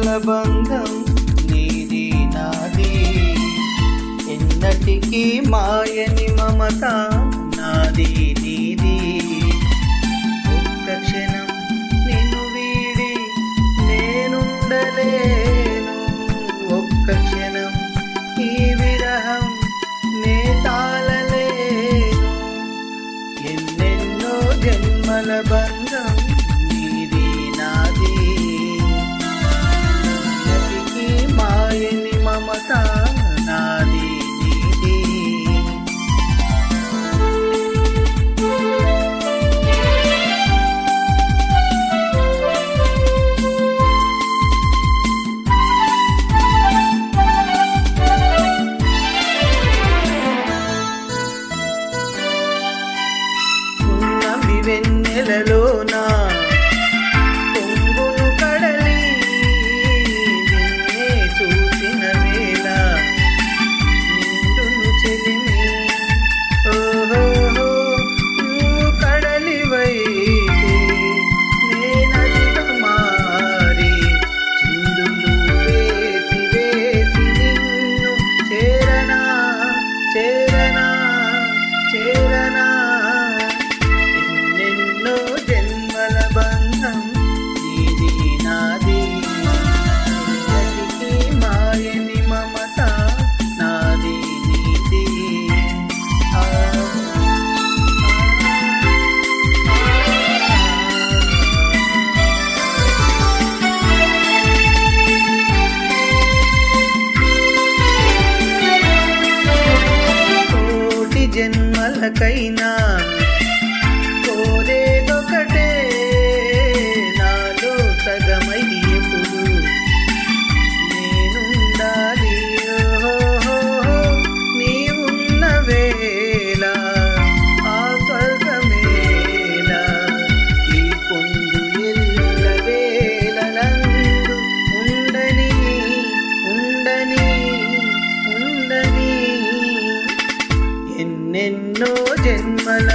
జన్మల బంధం నీది నాది, ఎన్నటికీ మాయని మమత నాది నీది. ఒక్క క్షణం నిన్ను వీడి నేనుండలేను, ఒక్క క్షణం ఈ విరహం నే తాళలేను. ఎన్నెన్నో జన్మల బంధం నీది నాది, ఎన్నటికీ మాయని మమత నాది నీది. ఉన్నమి వెన్నెలలోనా పొంగును కడలి నిన్నే చూసిన వేళ నిండును చెలిమి. ఓహో నువ్వు కడలివైతే నేనదిగా మారి చిందులు వేసి వేసి నిన్ను చేరనా చేరనా చేరనా. ఎన్నెన్నో జన్మల బంధం నీది నాది, ఎన్నటికీ మాయని మమత నాది నీది. కోటి జన్మలకైనా కోరేదొకటే, నాలో సగమై ఎప్పుడు నేనుండాలి. ఓహో నీవున్న వేళ ఆ స్వర్గమేళ, ఈ పొందు ఎల్ల వేళలందు ఉండని ఉండని ఉండని. ఎన్నెన్నో జన్మల